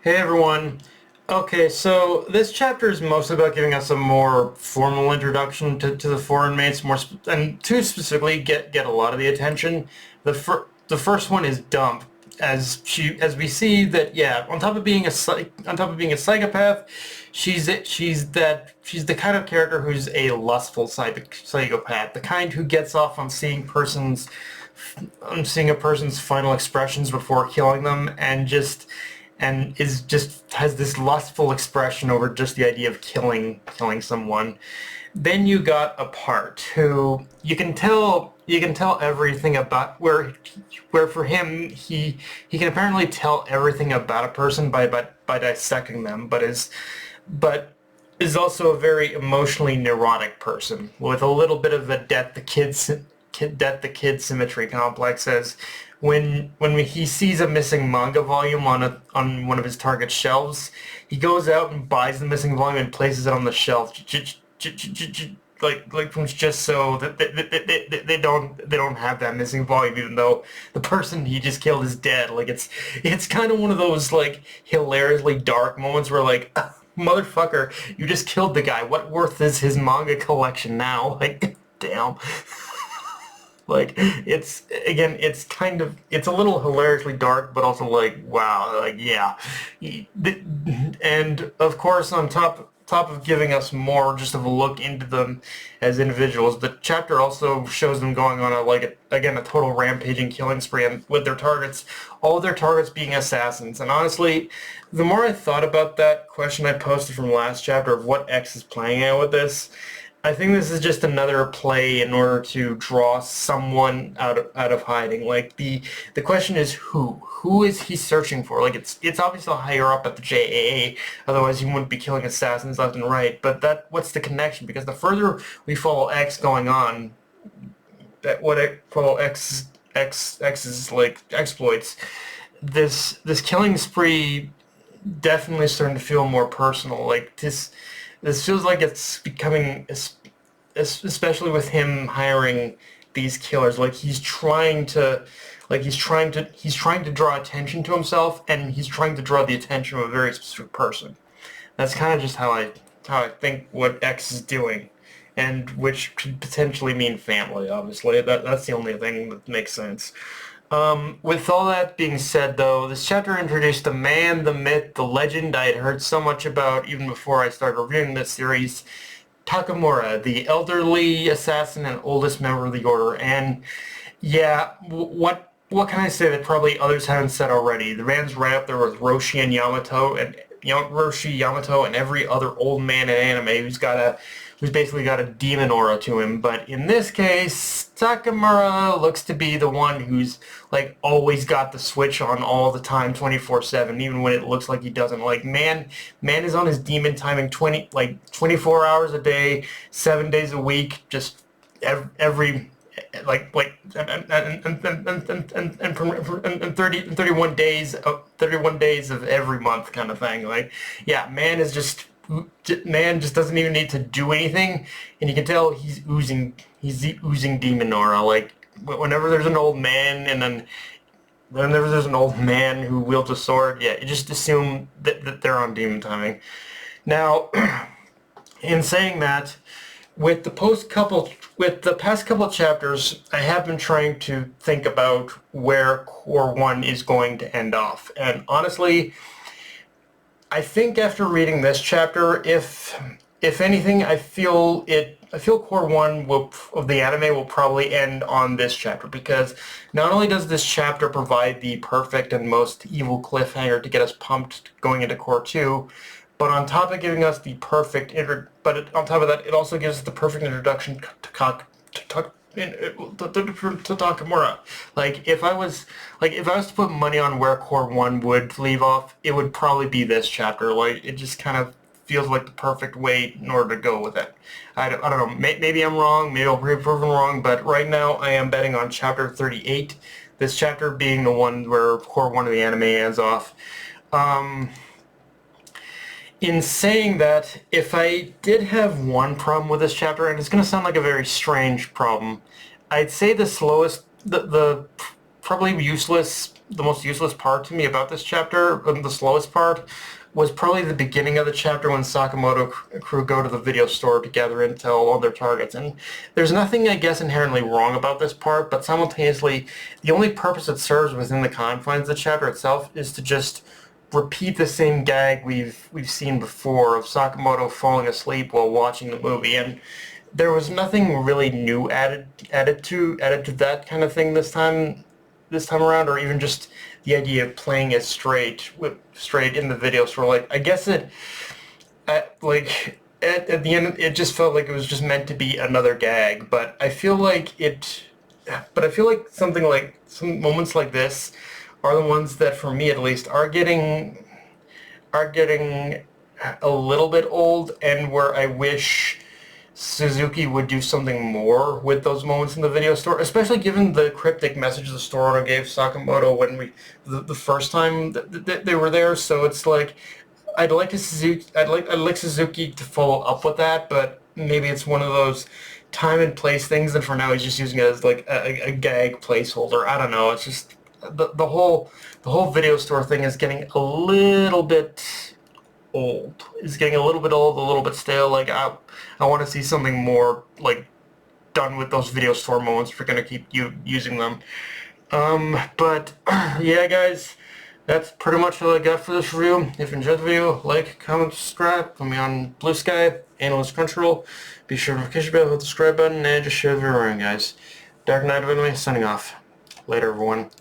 Hey everyone. Okay, so this chapter is mostly about giving us a more formal introduction to the foreign mates, and two specifically get a lot of the attention. The first one is Dump, as we see that, yeah, on top of being a psychopath, she's the kind of character who's a lustful psychopath, the kind who gets off on seeing a person's final expressions before killing them, and is just has this lustful expression over just the idea of killing someone. Then you got a part who you can tell everything about, where for him he can apparently tell everything about a person by dissecting them, but is also a very emotionally neurotic person with a little bit of a death the kid symmetry complex. As when he sees a missing manga volume on one of his Target shelves, he goes out and buys the missing volume and places it on the shelf, like just so that they don't have that missing volume, even though the person he just killed is dead. Like it's kind of one of those like hilariously dark moments where like, motherfucker, you just killed the guy. What worth is his manga collection now? Like, damn. Like, it's a little hilariously dark, but also like, wow, like, yeah. And of course, on top of giving us more just of a look into them as individuals, the chapter also shows them going on a total rampaging killing spree, and with all of their targets being assassins. And honestly, the more I thought about that question I posted from last chapter of what X is playing at with this, I think this is just another play in order to draw someone out of hiding. Like, the question is who? Who is he searching for? Like, it's obviously higher up at the JAA, otherwise he wouldn't be killing assassins left and right. But what's the connection? Because the further we follow X going on, follow X's like exploits, this killing spree definitely starting to feel more personal. Like, this feels like it's becoming, especially with him hiring these killers, like he's trying to draw attention to himself, and he's trying to draw the attention of a very specific person. That's kind of just how I think what X is doing, and which could potentially mean family. Obviously, that's the only thing that makes sense. With all that being said, though, this chapter introduced the man, the myth, the legend I had heard so much about even before I started reviewing this series, Takamura, the elderly assassin and oldest member of the Order. And yeah, what can I say that probably others haven't said already? The man's right up there with Roshi Yamato and every other old man in anime who's basically got a demon aura to him. But in this case, Takamura looks to be the one who's like always got the switch on all the time, 24/7, even when it looks like he doesn't. Like, man is on his demon timing 24 hours a day, 7 days a week, just every and 31 days of every month kind of thing. Like, yeah, man just doesn't even need to do anything, and you can tell he's oozing demon aura. Like, whenever there's an old man, and then whenever there's an old man who wields a sword, yeah, you just assume that they're on demon timing. Now, in saying that, with the past couple of chapters, I have been trying to think about where Core 1 is going to end off. And honestly, I think after reading this chapter, if anything, I feel Core 1 of the anime will probably end on this chapter, because not only does this chapter provide the perfect and most evil cliffhanger to get us pumped going into Core 2, but on top of giving us the perfect on top of that, it also gives us the perfect introduction to Takamura. Like, if I was to put money on where Core 1 would leave off, it would probably be this chapter. Like, it just kind of feels like the perfect way in order to go with it. I don't know. Maybe I'm wrong. Maybe I'll be proven wrong. But right now, I am betting on chapter 38. This chapter being the one where Core 1 of the anime ends off. In saying that, if I did have one problem with this chapter, and it's going to sound like a very strange problem, I'd say the slowest, the probably useless the most useless part to me about this chapter, the slowest part, was probably the beginning of the chapter when Sakamoto crew go to the video store to gather intel on their targets. And there's nothing, I guess, inherently wrong about this part, but simultaneously, the only purpose it serves within the confines of the chapter itself is to just repeat the same gag we've seen before of Sakamoto falling asleep while watching the movie. And there was nothing really new added to that kind of thing this time around, or even just the idea of playing it straight in the video store. Like, I guess at the end, it just felt like it was just meant to be another gag. But I feel like something like some moments like this are the ones that, for me at least, are getting a little bit old, and where I wish Suzuki would do something more with those moments in the video store, especially given the cryptic message the store owner gave Sakamoto when the first time that they were there. So it's like I'd like Suzuki to follow up with that, but maybe it's one of those time and place things, and for now he's just using it as like a gag placeholder. I don't know. It's just the whole video store thing is getting a little bit old. It's getting a little bit old, a little bit stale. Like I want to see something more like done with those video store moments if we're gonna keep using them. But yeah, guys, that's pretty much all I got for this review. If you enjoyed the video, like, comment, subscribe. Follow me on Blue Sky, Analyst Crunchyroll. Be sure to notification bell, hit the subscribe button, and just share the video around, guys. Dark Knight of Enemy signing off. Later, everyone.